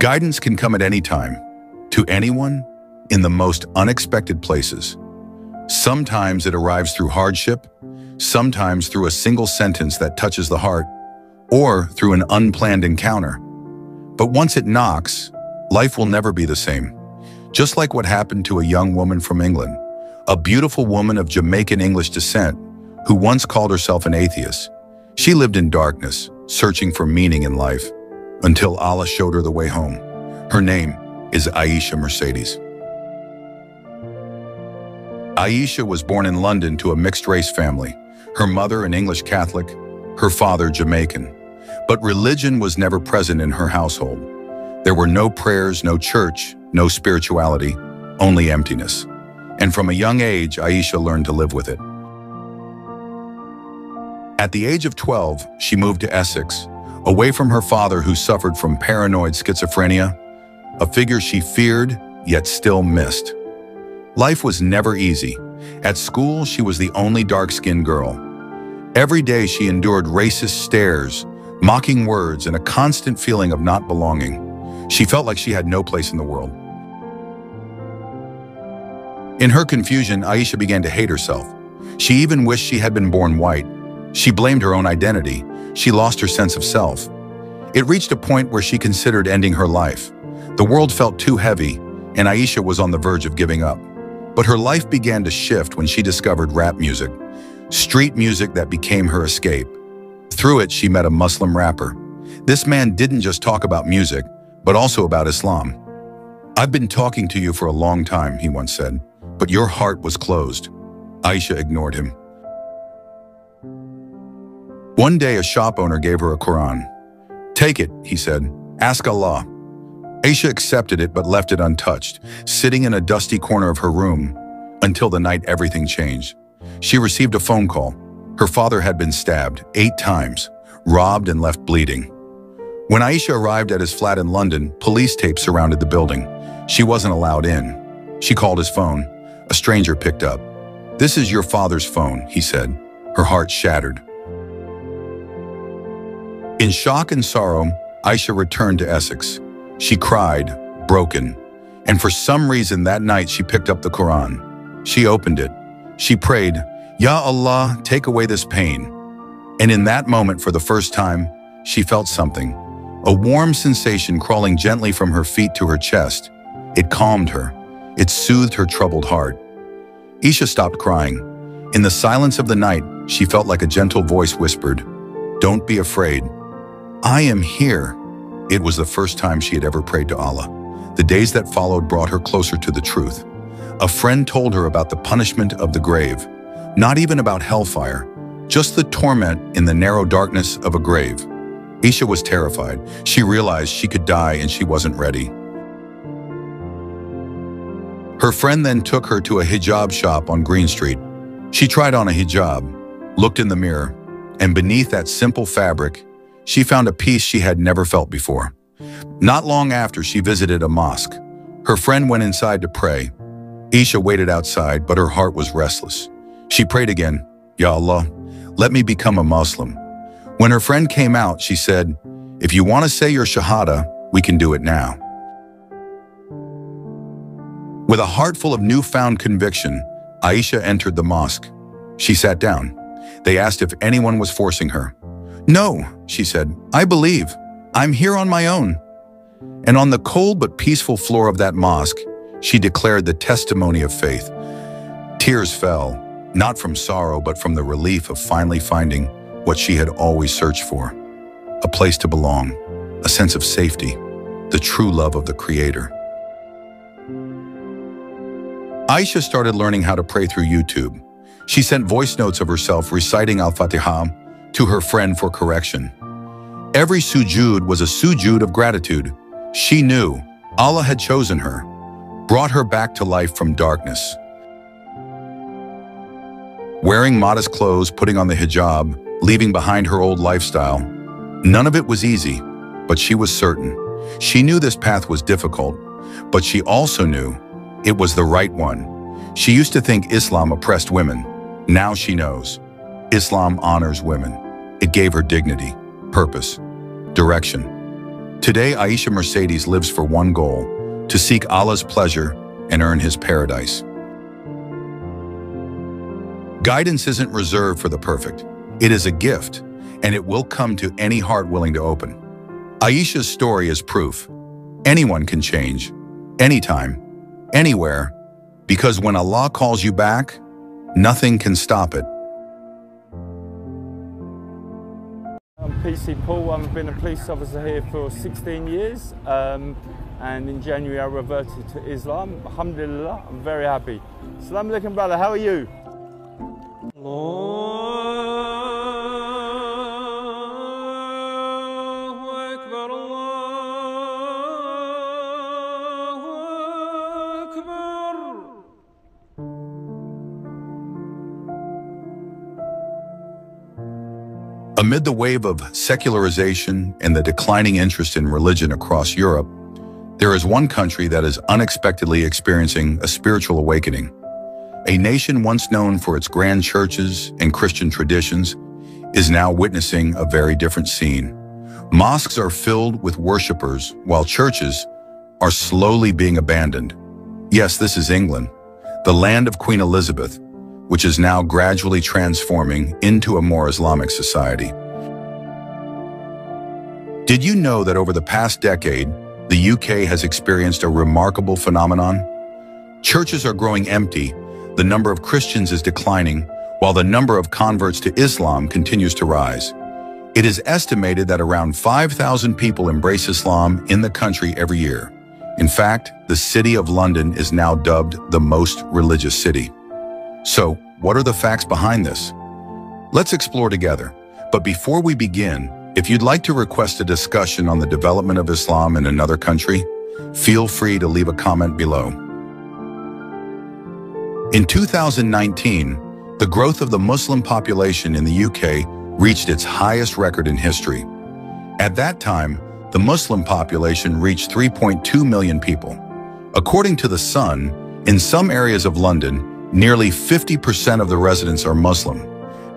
Guidance can come at any time, to anyone, in the most unexpected places. Sometimes it arrives through hardship, sometimes through a single sentence that touches the heart, or through an unplanned encounter. But once it knocks, life will never be the same. Just like what happened to a young woman from England, a beautiful woman of Jamaican-English descent who once called herself an atheist. She lived in darkness, searching for meaning in life, until Allah showed her the way home. Her name is Aisha Mercedes. Aisha was born in London to a mixed-race family, her mother an English Catholic, her father Jamaican. But religion was never present in her household. There were no prayers, no church, no spirituality, only emptiness. And from a young age, Aisha learned to live with it. At the age of 12, she moved to Essex, away from her father who suffered from paranoid schizophrenia, a figure she feared yet still missed. Life was never easy. At school, she was the only dark-skinned girl. Every day she endured racist stares, mocking words, and a constant feeling of not belonging. She felt like she had no place in the world. In her confusion, Aisha began to hate herself. She even wished she had been born white. She blamed her own identity. She lost her sense of self. It reached a point where she considered ending her life. The world felt too heavy, and Aisha was on the verge of giving up. But her life began to shift when she discovered rap music, street music that became her escape. Through it, she met a Muslim rapper. This man didn't just talk about music, but also about Islam. "I've been talking to you for a long time," he once said, "but your heart was closed." Aisha ignored him. One day, a shop owner gave her a Quran. "Take it," he said. "Ask Allah." Aisha accepted it but left it untouched, sitting in a dusty corner of her room, until the night everything changed. She received a phone call. Her father had been stabbed 8 times, robbed and left bleeding. When Aisha arrived at his flat in London, police tape surrounded the building. She wasn't allowed in. She called his phone. A stranger picked up. "This is your father's phone," he said. Her heart shattered. In shock and sorrow, Aisha returned to Essex. She cried, broken, and for some reason that night she picked up the Quran. She opened it. She prayed, "Ya Allah, take away this pain." And in that moment, for the first time, she felt something, a warm sensation crawling gently from her feet to her chest. It calmed her. It soothed her troubled heart. Aisha stopped crying. In the silence of the night, she felt like a gentle voice whispered, "Don't be afraid. I am here." It was the first time she had ever prayed to Allah. The days that followed brought her closer to the truth. A friend told her about the punishment of the grave, not even about hellfire, just the torment in the narrow darkness of a grave. Aisha was terrified. She realized she could die and she wasn't ready. Her friend then took her to a hijab shop on Green Street. She tried on a hijab, looked in the mirror, and beneath that simple fabric, she found a peace she had never felt before. Not long after, she visited a mosque. Her friend went inside to pray. Aisha waited outside, but her heart was restless. She prayed again, "Ya Allah, let me become a Muslim." When her friend came out, she said, "If you want to say your Shahada, we can do it now." With a heart full of newfound conviction, Aisha entered the mosque. She sat down. They asked if anyone was forcing her. "No," she said, "I believe. I'm here on my own." And on the cold but peaceful floor of that mosque, she declared the testimony of faith. Tears fell, not from sorrow, but from the relief of finally finding what she had always searched for. A place to belong, a sense of safety, the true love of the Creator. Aisha started learning how to pray through YouTube. She sent voice notes of herself reciting Al-Fatiha to her friend for correction. Every sujood was a sujood of gratitude. She knew Allah had chosen her, brought her back to life from darkness. Wearing modest clothes, putting on the hijab, leaving behind her old lifestyle, none of it was easy, but she was certain. She knew this path was difficult, but she also knew it was the right one. She used to think Islam oppressed women. Now she knows. Islam honors women. It gave her dignity, purpose, direction. Today, Aisha Mercedes lives for one goal: to seek Allah's pleasure and earn His paradise. Guidance isn't reserved for the perfect. It is a gift, and it will come to any heart willing to open. Aisha's story is proof. Anyone can change, anytime, anywhere, because when Allah calls you back, nothing can stop it. I'm PC Paul. I've been a police officer here for 16 years, and in January I reverted to Islam. Alhamdulillah, I'm very happy. Assalamu alaikum, brother, how are you? Amid the wave of secularization and the declining interest in religion across Europe, there is one country that is unexpectedly experiencing a spiritual awakening. A nation once known for its grand churches and Christian traditions is now witnessing a very different scene. Mosques are filled with worshipers, while churches are slowly being abandoned. Yes, this is England, the land of Queen Elizabeth, which is now gradually transforming into a more Islamic society. Did you know that over the past decade, the UK has experienced a remarkable phenomenon? Churches are growing empty, the number of Christians is declining, while the number of converts to Islam continues to rise. It is estimated that around 5,000 people embrace Islam in the country every year. In fact, the city of London is now dubbed the most religious city. So, what are the facts behind this? Let's explore together. But before we begin, if you'd like to request a discussion on the development of Islam in another country, feel free to leave a comment below. In 2019, the growth of the Muslim population in the UK reached its highest record in history. At that time, the Muslim population reached 3.2 million people. According to The Sun, in some areas of London, nearly 50% of the residents are Muslim.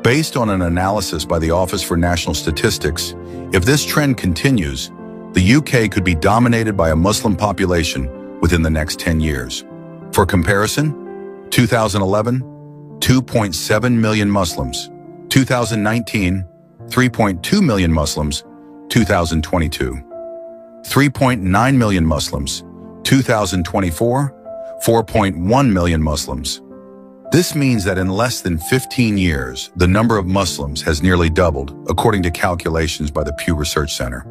Based on an analysis by the Office for National Statistics, if this trend continues, the UK could be dominated by a Muslim population within the next 10 years. For comparison, 2011, 2.7 million Muslims. 2019, 3.2 million Muslims. 2022, 3.9 million Muslims. 2024, 4.1 million Muslims. This means that in less than 15 years, the number of Muslims has nearly doubled, according to calculations by the Pew Research Center.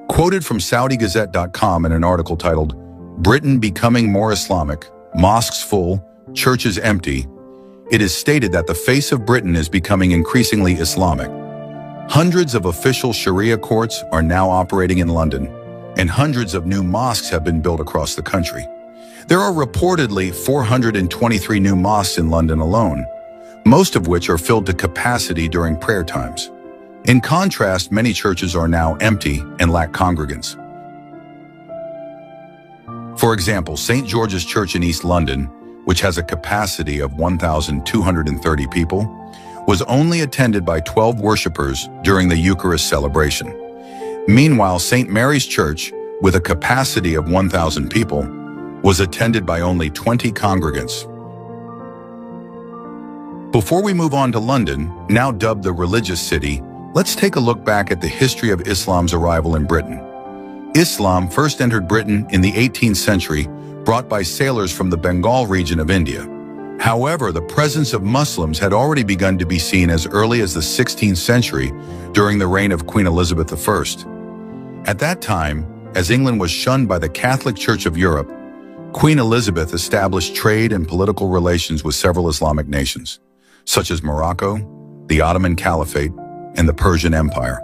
Quoted from SaudiGazette.com in an article titled, "Britain Becoming More Islamic, Mosques Full, Churches Empty," it is stated that the face of Britain is becoming increasingly Islamic. Hundreds of official Sharia courts are now operating in London, and hundreds of new mosques have been built across the country. There are reportedly 423 new mosques in London alone, most of which are filled to capacity during prayer times. In contrast, many churches are now empty and lack congregants. For example, St. George's Church in East London, which has a capacity of 1,230 people, was only attended by 12 worshippers during the Eucharist celebration. Meanwhile, St. Mary's Church, with a capacity of 1,000 people, was attended by only 20 congregants. Before we move on to London, now dubbed the religious city, let's take a look back at the history of Islam's arrival in Britain. Islam first entered Britain in the 18th century, brought by sailors from the Bengal region of India. However, the presence of Muslims had already begun to be seen as early as the 16th century during the reign of Queen Elizabeth I. At that time, as England was shunned by the Catholic Church of Europe, Queen Elizabeth established trade and political relations with several Islamic nations, such as Morocco, the Ottoman Caliphate, and the Persian Empire.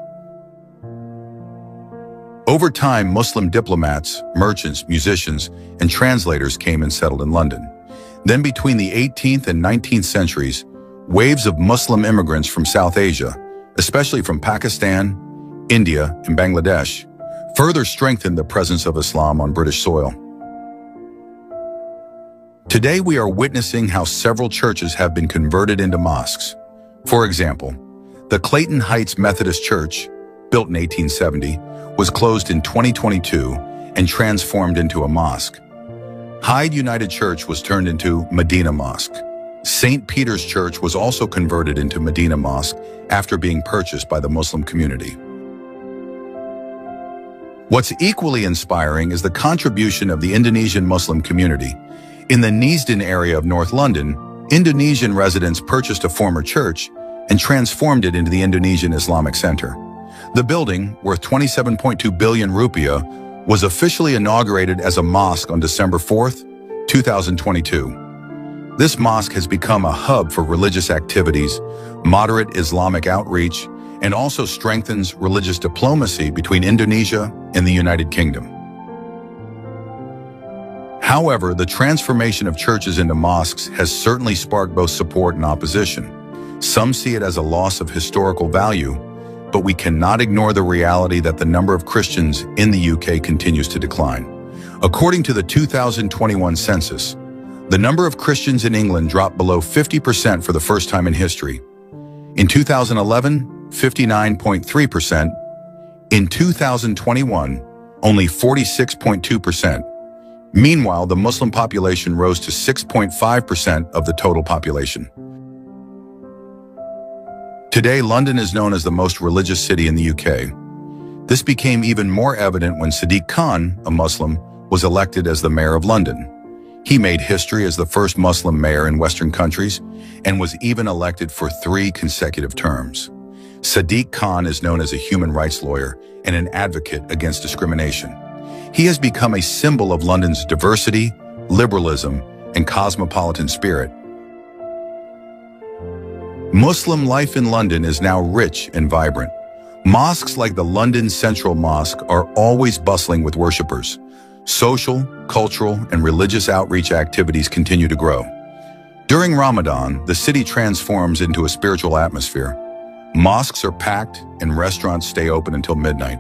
Over time, Muslim diplomats, merchants, musicians, and translators came and settled in London. Then between the 18th and 19th centuries, waves of Muslim immigrants from South Asia, especially from Pakistan, India, and Bangladesh, further strengthened the presence of Islam on British soil. Today, we are witnessing how several churches have been converted into mosques. For example, the Clayton Heights Methodist Church, built in 1870, was closed in 2022 and transformed into a mosque. Hyde United Church was turned into Medina Mosque. St. Peter's Church was also converted into Medina Mosque after being purchased by the Muslim community. What's equally inspiring is the contribution of the Indonesian Muslim community. In the Neasden area of North London, Indonesian residents purchased a former church and transformed it into the Indonesian Islamic Center. The building, worth 27.2 billion rupiah, was officially inaugurated as a mosque on December 4th, 2022. This mosque has become a hub for religious activities, moderate Islamic outreach, and also strengthens religious diplomacy between Indonesia and the United Kingdom. However, the transformation of churches into mosques has certainly sparked both support and opposition. Some see it as a loss of historical value, but we cannot ignore the reality that the number of Christians in the UK continues to decline. According to the 2021 census, the number of Christians in England dropped below 50% for the first time in history. In 2011, 59.3%. In 2021, only 46.2%. Meanwhile, the Muslim population rose to 6.5% of the total population. Today, London is known as the most religious city in the UK. This became even more evident when Sadiq Khan, a Muslim, was elected as the mayor of London. He made history as the first Muslim mayor in Western countries and was even elected for 3 consecutive terms. Sadiq Khan is known as a human rights lawyer and an advocate against discrimination. He has become a symbol of London's diversity, liberalism, and cosmopolitan spirit. Muslim life in London is now rich and vibrant. Mosques like the London Central Mosque are always bustling with worshippers. Social, cultural, and religious outreach activities continue to grow. During Ramadan, the city transforms into a spiritual atmosphere. Mosques are packed and restaurants stay open until midnight.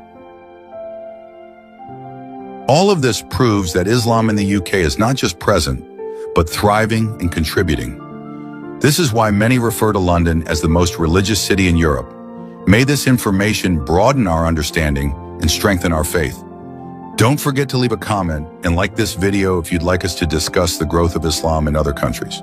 All of this proves that Islam in the UK is not just present, but thriving and contributing. This is why many refer to London as the most religious city in Europe. May this information broaden our understanding and strengthen our faith. Don't forget to leave a comment and like this video if you'd like us to discuss the growth of Islam in other countries.